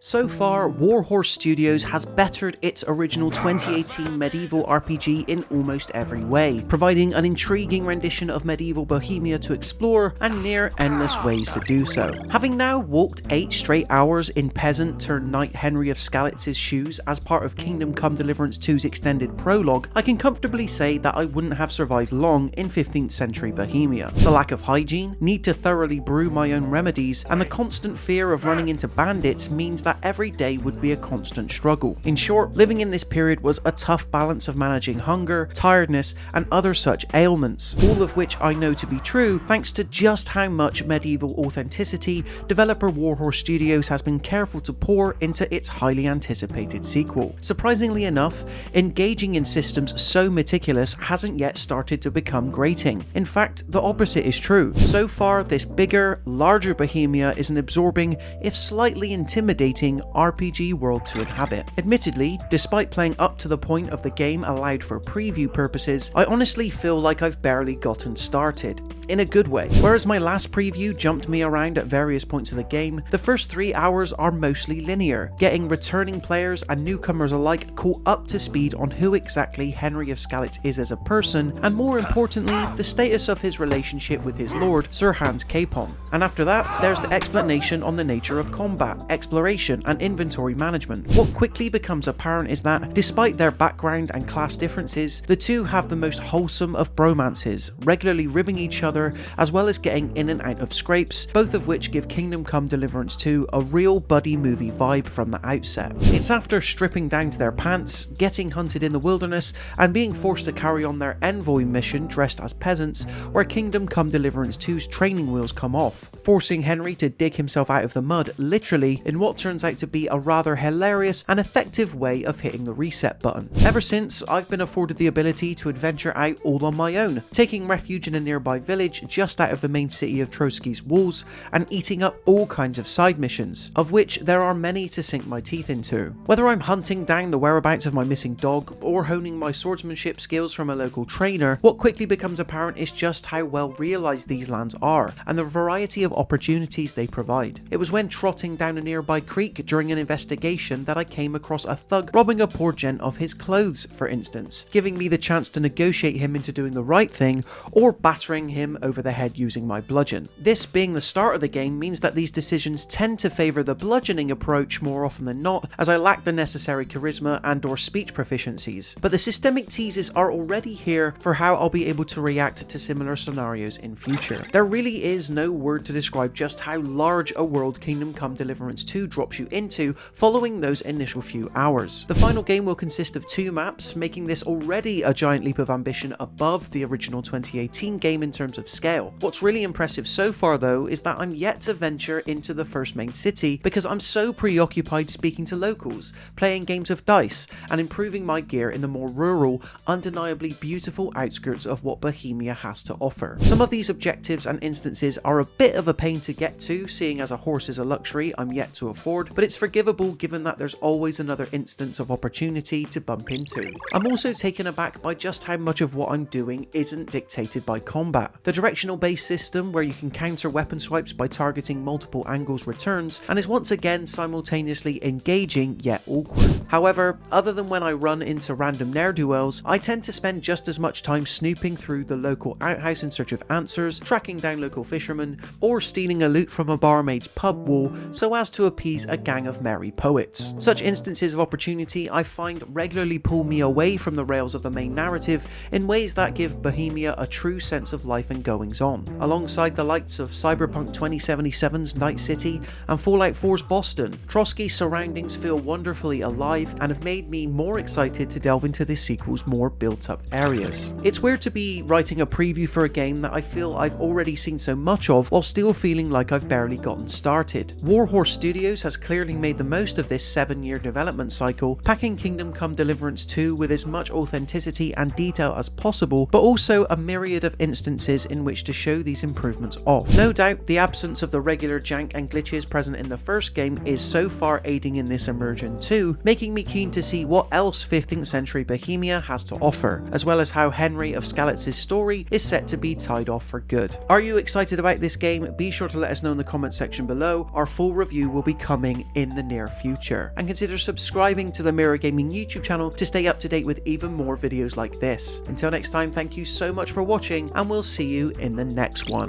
So far, Warhorse Studios has bettered its original 2018 medieval RPG in almost every way, providing an intriguing rendition of medieval Bohemia to explore and near endless ways to do so. Having now walked 8 straight hours in peasant-turned-knight Henry of Skalitz's shoes as part of Kingdom Come Deliverance 2's extended prologue, I can comfortably say that I wouldn't have survived long in 15th century Bohemia. The lack of hygiene, need to thoroughly brew my own remedies, and the constant fear of running into bandits means that every day would be a constant struggle. In short, living in this period was a tough balance of managing hunger, tiredness, and other such ailments, all of which I know to be true thanks to just how much medieval authenticity developer Warhorse Studios has been careful to pour into its highly anticipated sequel. Surprisingly enough, engaging in systems so meticulous hasn't yet started to become grating. In fact, the opposite is true. So far, this bigger, larger Bohemia is an absorbing, if slightly intimidating, RPG world to inhabit. Admittedly, despite playing up to the point of the game allowed for preview purposes, I honestly feel like I've barely gotten started. In a good way. Whereas my last preview jumped me around at various points of the game, the first 3 hours are mostly linear, getting returning players and newcomers alike caught up to speed on who exactly Henry of Skalitz is as a person, and more importantly, the status of his relationship with his lord, Sir Hans Capon. And after that, there's the explanation on the nature of combat, exploration, and inventory management. What quickly becomes apparent is that, despite their background and class differences, the two have the most wholesome of bromances, regularly ribbing each other as well as getting in and out of scrapes, both of which give Kingdom Come Deliverance 2 a real buddy movie vibe from the outset. It's after stripping down to their pants, getting hunted in the wilderness, and being forced to carry on their envoy mission dressed as peasants where Kingdom Come Deliverance 2's training wheels come off, forcing Henry to dig himself out of the mud, literally, in what turns out to be a rather hilarious and effective way of hitting the reset button. Ever since, I've been afforded the ability to adventure out all on my own, taking refuge in a nearby village just out of the main city of Trotsky's walls and eating up all kinds of side missions, of which there are many to sink my teeth into. Whether I'm hunting down the whereabouts of my missing dog or honing my swordsmanship skills from a local trainer, what quickly becomes apparent is just how well realised these lands are and the variety of opportunities they provide. It was when trotting down a nearby creek during an investigation that I came across a thug robbing a poor gent of his clothes, for instance, giving me the chance to negotiate him into doing the right thing or battering him over the head using my bludgeon. This being the start of the game means that these decisions tend to favour the bludgeoning approach more often than not, as I lack the necessary charisma and or speech proficiencies. But the systemic teases are already here for how I'll be able to react to similar scenarios in future. There really is no word to describe just how large a world Kingdom Come Deliverance 2 drops you into following those initial few hours. The final game will consist of 2 maps, making this already a giant leap of ambition above the original 2018 game in terms of scale. What's really impressive so far though is that I'm yet to venture into the first main city because I'm so preoccupied speaking to locals, playing games of dice, and improving my gear in the more rural, undeniably beautiful outskirts of what Bohemia has to offer. Some of these objectives and instances are a bit of a pain to get to, seeing as a horse is a luxury I'm yet to afford, but it's forgivable given that there's always another instance of opportunity to bump into. I'm also taken aback by just how much of what I'm doing isn't dictated by combat. The directional based system where you can counter weapon swipes by targeting multiple angles returns and is once again simultaneously engaging yet awkward. However, other than when I run into random ne'er-do-wells, I tend to spend just as much time snooping through the local outhouse in search of answers, tracking down local fishermen, or stealing a loot from a barmaid's pub wall so as to appease a gang of merry poets. Such instances of opportunity I find regularly pull me away from the rails of the main narrative in ways that give Bohemia a true sense of life and goings on. Alongside the likes of Cyberpunk 2077's Night City and Fallout 4's Boston, Trotsky's surroundings feel wonderfully alive and have made me more excited to delve into this sequel's more built-up areas. It's weird to be writing a preview for a game that I feel I've already seen so much of while still feeling like I've barely gotten started. Warhorse Studios has clearly made the most of this 7-year development cycle, packing Kingdom Come Deliverance 2 with as much authenticity and detail as possible, but also a myriad of instances in which to show these improvements off. No doubt, the absence of the regular jank and glitches present in the first game is so far aiding in this immersion too, making me keen to see what else 15th century Bohemia has to offer, as well as how Henry of Skalitz's story is set to be tied off for good. Are you excited about this game? Be sure to let us know in the comment section below. Our full review will be coming coming in the near future. And consider subscribing to the Mirror Gaming YouTube channel to stay up to date with even more videos like this. Until next time, thank you so much for watching, and we'll see you in the next one.